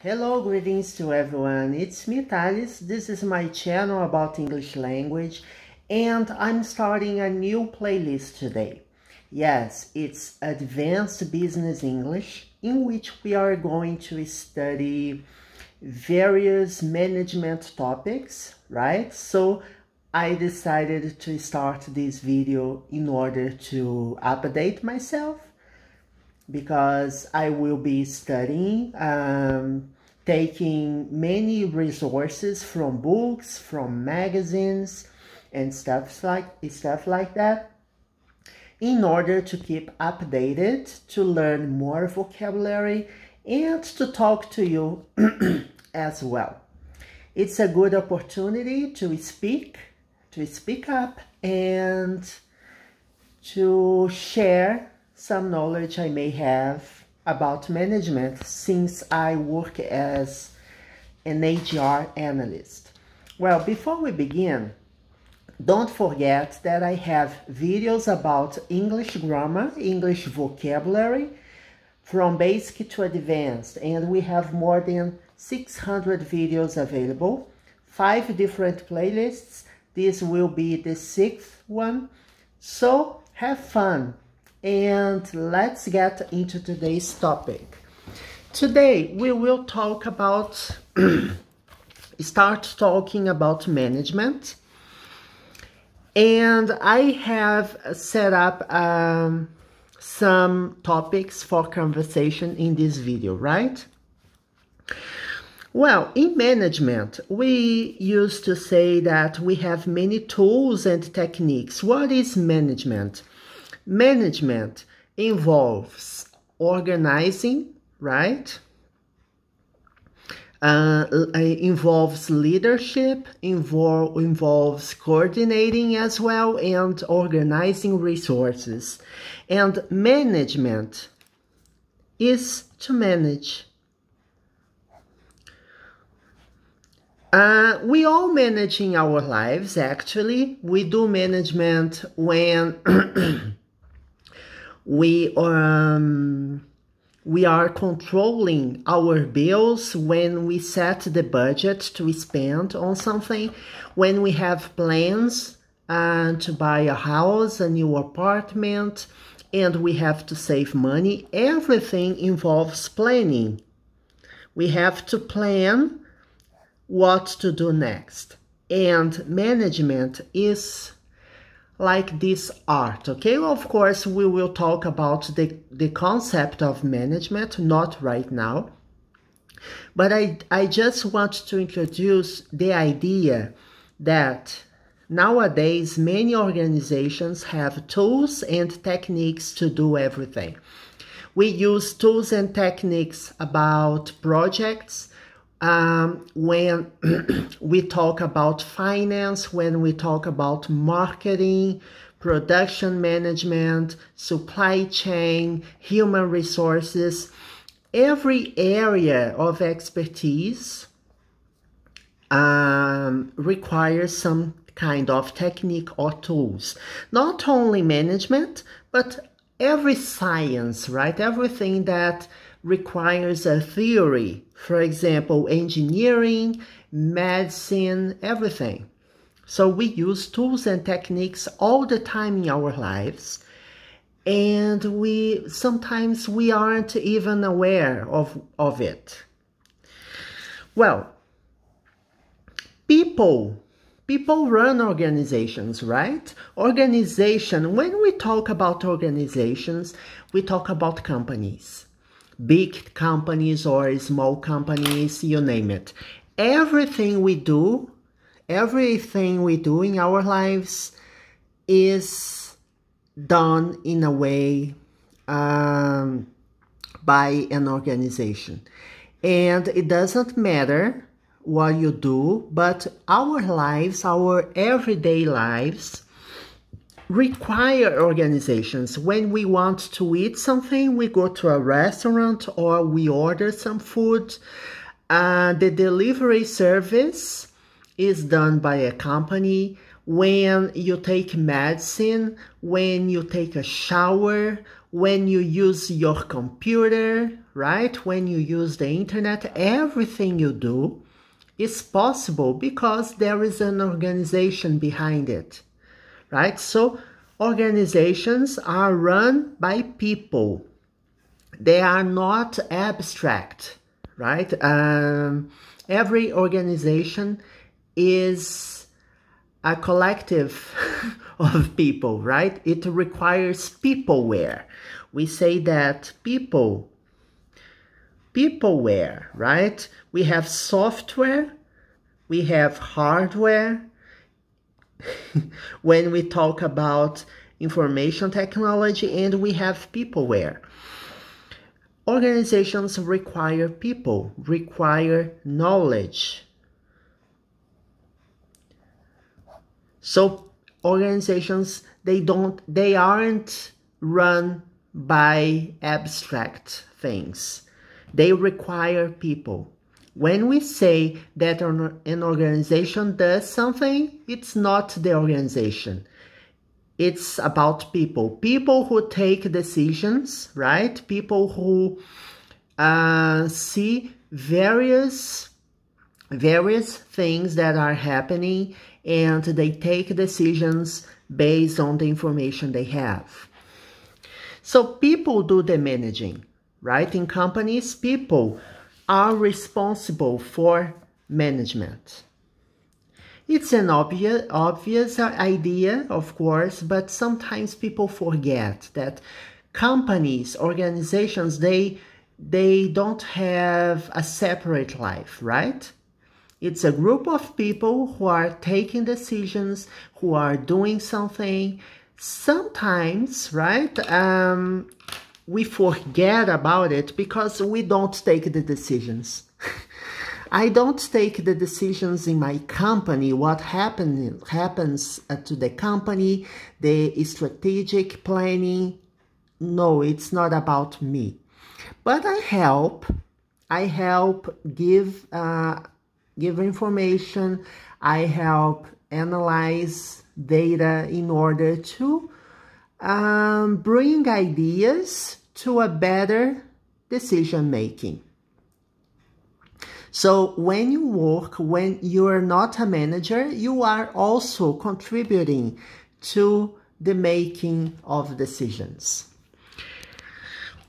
Hello, greetings to everyone. It's me, Thales. This is my channel about English language, and I'm starting a new playlist today. Yes, it's Advanced Business English, in which we are going to study various management topics, right? So I decided to start this video in order to update myself, because I will be studying, taking many resources from books, from magazines, and stuff like that, in order to keep updated, to learn more vocabulary, and to talk to you as well. It's a good opportunity to speak up, and to share some knowledge I may have about management, since I work as an HR analyst. Well, before we begin, don't forget that I have videos about English grammar, English vocabulary, from basic to advanced, and we have more than 600 videos available, 5 different playlists. This will be the 6th one, so have fun. And let's get into today's topic. Today we will talk about, start talking about management. And I have set up some topics for conversation in this video, right? Well, in management, we used to say that we have many tools and techniques. What is management? Management involves organizing, right? Involves leadership, involves coordinating as well, and organizing resources. And management is to manage. We all manage in our lives, actually. We do management when we are controlling our bills, when we set the budget to spend on something, when we have plans to buy a house, a new apartment, and we have to save money. Everything involves planning. We have to plan what to do next. And management is like this art, okay? Of course, we will talk about the concept of management, not right now. But I just want to introduce the idea that nowadays many organizations have tools and techniques to do everything. We use tools and techniques about projects, when we talk about finance, when we talk about marketing, production management, supply chain, human resources. Every area of expertise requires some kind of technique or tools. Not only management, but every science, right? Everything that requires a theory. For example, engineering, medicine, everything. So we use tools and techniques all the time in our lives, and sometimes we aren't even aware of it. Well, people run organizations, right? Organization, when we talk about organizations, we talk about companies. Big companies or small companies, you name it. Everything we do in our lives is done in a way by an organization. And it doesn't matter what you do, but our lives, our everyday lives, require organizations. When we want to eat something, we go to a restaurant or we order some food. The delivery service is done by a company. When you take medicine, when you take a shower, when you use your computer, right? When you use the internet, everything you do is possible because there is an organization behind it, right? So organizations are run by people. They are not abstract, right? Every organization is a collective of people, right? It requires peopleware. We say that peopleware, right? We have software, we have hardware. When we talk about information technology, and we have peopleware. Organizations require people, require knowledge. So organizations, they aren't run by abstract things. They require people. When we say that an organization does something, it's not the organization. It's about people. People who take decisions, right? People who see various things that are happening, and they take decisions based on the information they have. So people do the managing, right? In companies, people are responsible for management. It's an obvious idea, of course, but sometimes people forget that companies, organizations, they don't have a separate life, right? It's a group of people who are taking decisions, who are doing something. Sometimes, right, we forget about it because we don't take the decisions. I don't take the decisions in my company, what happens to the company, the strategic planning. No, it's not about me. But I help give information, I help analyze data in order to bring ideas to a better decision making. So when you work, when you are not a manager, you are also contributing to the making of decisions.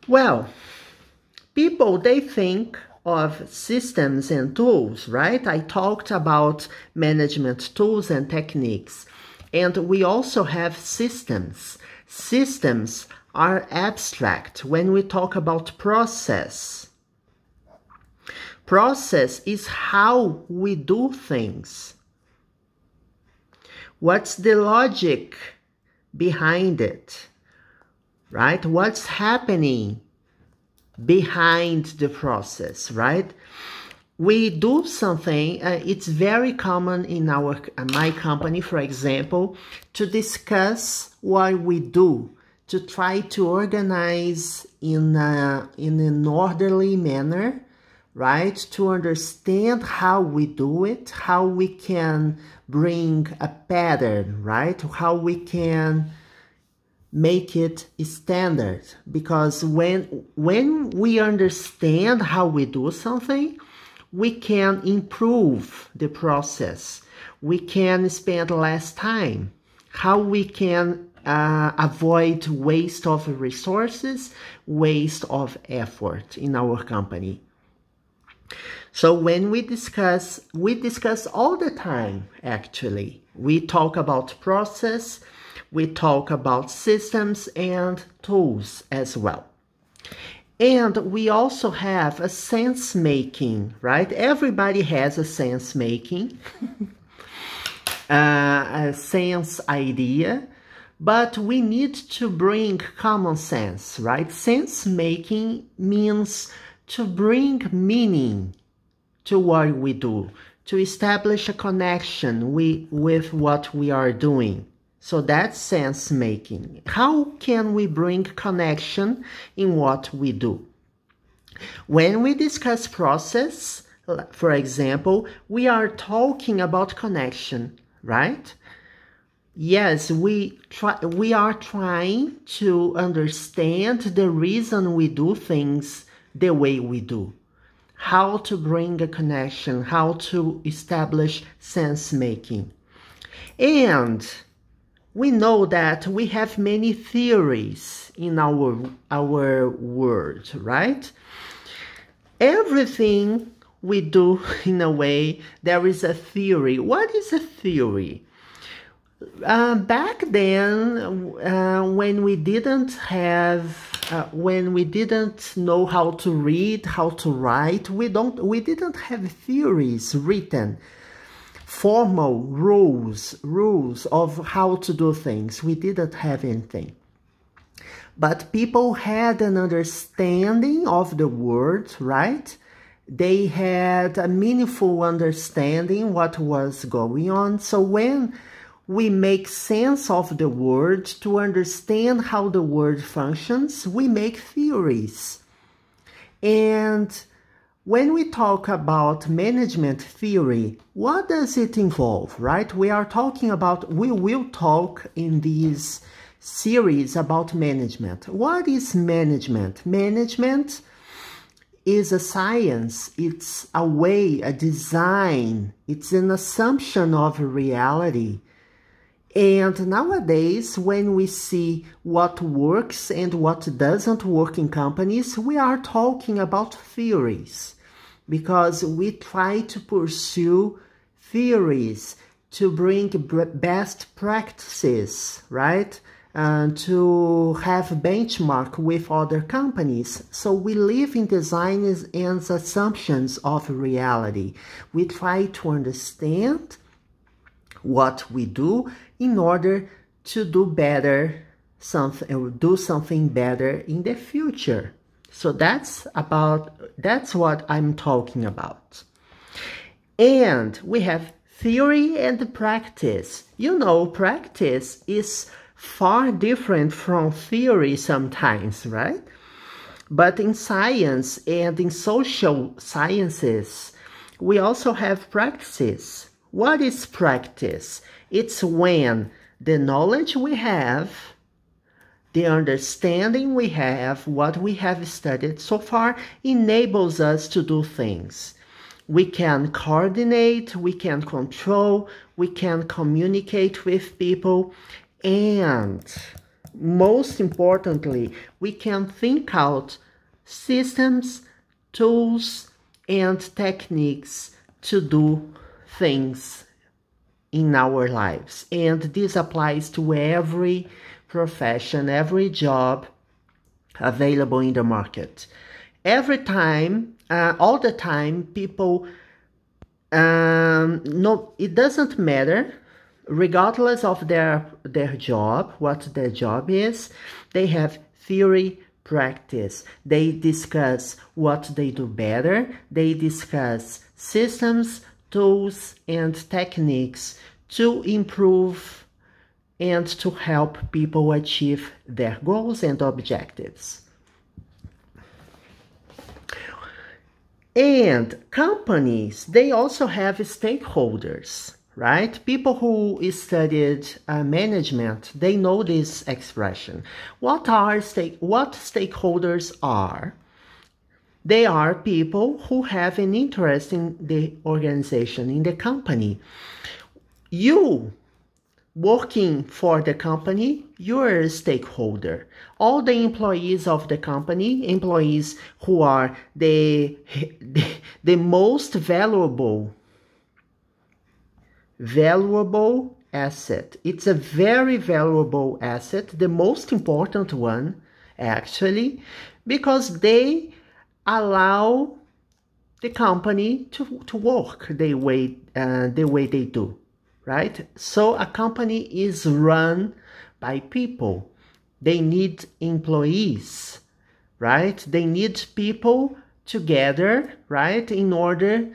Well, people, they think of systems and tools, right? I talked about management tools and techniques, and we also have systems. Systems are abstract when we talk about process. Process is how we do things. What's the logic behind it, right? What's happening behind the process, right? We do something, it's very common in my company, for example, to discuss what we do, to try to organize in an orderly manner, right? To understand how we do it, how we can bring a pattern, right? How we can make it standard. Because when we understand how we do something, we can improve the process. We can spend less time. How we can avoid waste of resources, waste of effort in our company. So when we discuss all the time, actually. We talk about process, we talk about systems and tools as well. And we also have a sense making, right? Everybody has a sense making, a sense idea, but we need to bring common sense, right? Sense making means to bring meaning to what we do, to establish a connection with what we are doing. So that's sense making. How can we bring connection in what we do? When we discuss process, for example, we are talking about connection, right? Yes, we are trying to understand the reason we do things the way we do. How to bring a connection, how to establish sense making. And we know that we have many theories in our world, right? Everything we do, in a way, there is a theory. What is a theory? Back then, when we didn't know how to read, how to write, we didn't have theories written, formal rules of how to do things. We didn't have anything. But people had an understanding of the word, right? They had a meaningful understanding what was going on. So when we make sense of the word to understand how the word functions, we make theories. And when we talk about management theory, what does it involve, right? We will talk in this series about management. What is management? Management is a science, it's a way, a design, it's an assumption of reality. And nowadays, when we see what works and what doesn't work in companies, we are talking about theories, because we try to pursue theories to bring best practices, right? And to have benchmark with other companies. So we live in design and assumptions of reality. We try to understand what we do in order to do better something, or do something better in the future. So that's what I'm talking about. And we have theory and practice. You know, practice is far different from theory sometimes, right? But in science and in social sciences, we also have practices. What is practice? It's when the knowledge we have, the understanding we have, what we have studied so far, enables us to do things. We can coordinate, we can control, we can communicate with people, and most importantly, we can think out systems, tools, and techniques to do things in our lives. And this applies to every profession, every job available in the market. Every time, all the time, people, no, it doesn't matter, regardless of their job, what their job is, they have theory, practice. They discuss what they do better. They discuss systems, tools, and techniques to improve and to help people achieve their goals and objectives. And companies, they also have stakeholders, right? People who studied management, they know this expression. What stakeholders are? They are people who have an interest in the organization, in the company. You, working for the company, you're a stakeholder. All the employees of the company, employees who are the most valuable asset. It's a very valuable asset, the most important one, actually, because they allow the company to work the way they do, right? So a company is run by people. They need employees, right? They need people together, right, in order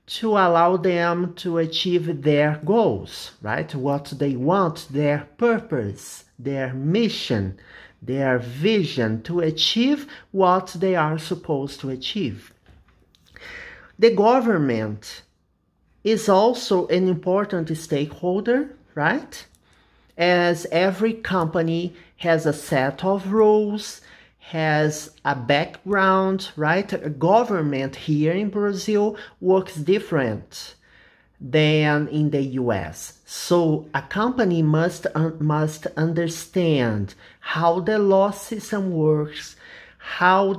to allow them to achieve their goals, right? What they want, their purpose, their mission, their vision, to achieve what they are supposed to achieve. The government is also an important stakeholder, right? as every company has a set of rules, has a background, right? A government here in Brazil works different than in the US. So a company must understand how the law system works, how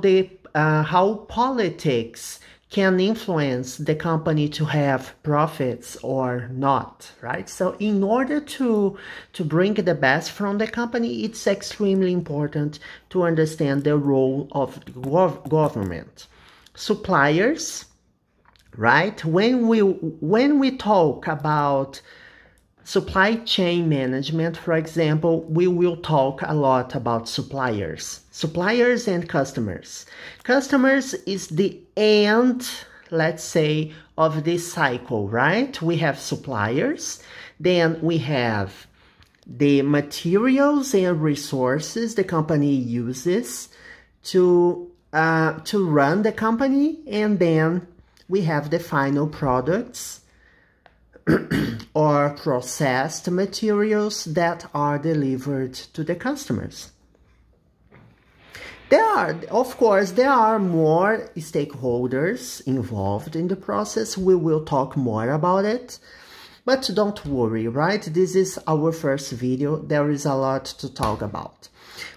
politics can influence the company to have profits or not, right? So in order to bring the best from the company, it's extremely important to understand the role of the government. Suppliers, right? When we talk about supply chain management, for example, we will talk a lot about suppliers and customers. Customers is the end, let's say, of this cycle, right? We have suppliers, then we have the materials and resources the company uses to run the company, and then we have the final products or processed materials that are delivered to the customers. Of course, there are more stakeholders involved in the process. We will talk more about it, but don't worry, right? This is our first video. There is a lot to talk about.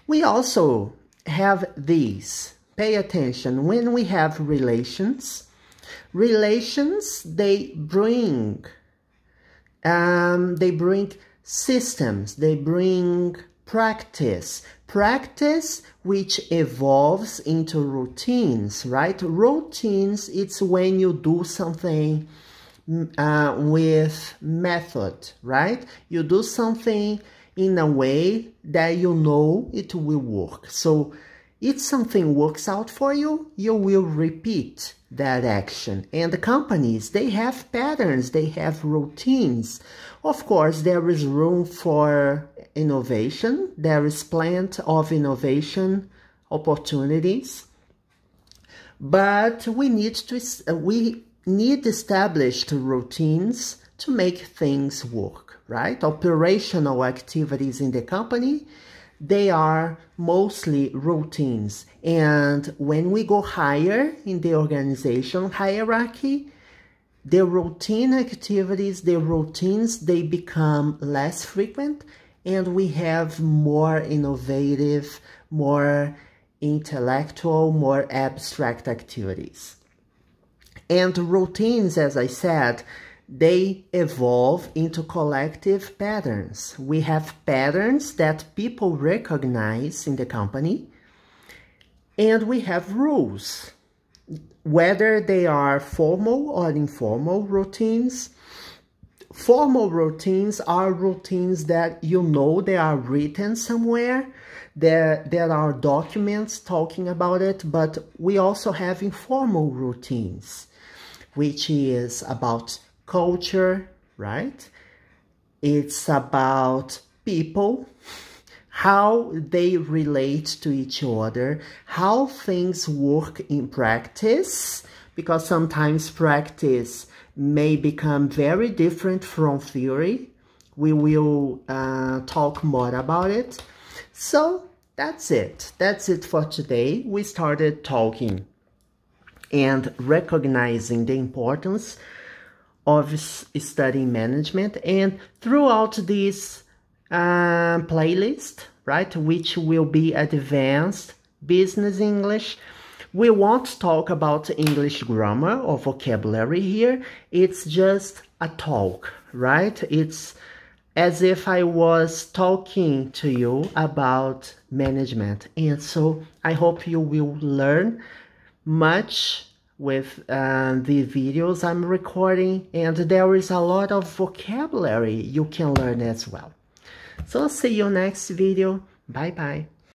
We also have these. Pay attention. When we have relations, they bring systems, they bring practice which evolves into routines, right? Routines, it's when you do something with method, right? You do something in a way that you know it will work. So if something works out for you, you will repeat that action. And the companies, they have patterns, they have routines. Of course, there is room for innovation. There is plenty of innovation opportunities. But we need established routines to make things work, right? Operational activities in the company, they are mostly routines. And when we go higher in the organization hierarchy, the routine activities, the routines, they become less frequent, and we have more innovative, more intellectual, more abstract activities. And routines, as I said, they evolve into collective patterns. We have patterns that people recognize in the company, and we have rules, whether they are formal or informal routines. Formal routines are routines that you know they are written somewhere, there are documents talking about it, but we also have informal routines, which is about culture, right? It's about people, how they relate to each other, how things work in practice, because sometimes practice may become very different from theory. We will talk more about it. So that's it. That's it for today. We started talking and recognizing the importance of studying management, and throughout this playlist, right, which will be advanced business English, we won't talk about English grammar or vocabulary here. It's just a talk, right? It's as if I was talking to you about management. And so I hope you will learn much with the videos I'm recording, and there is a lot of vocabulary you can learn as well. So see you next video. Bye bye.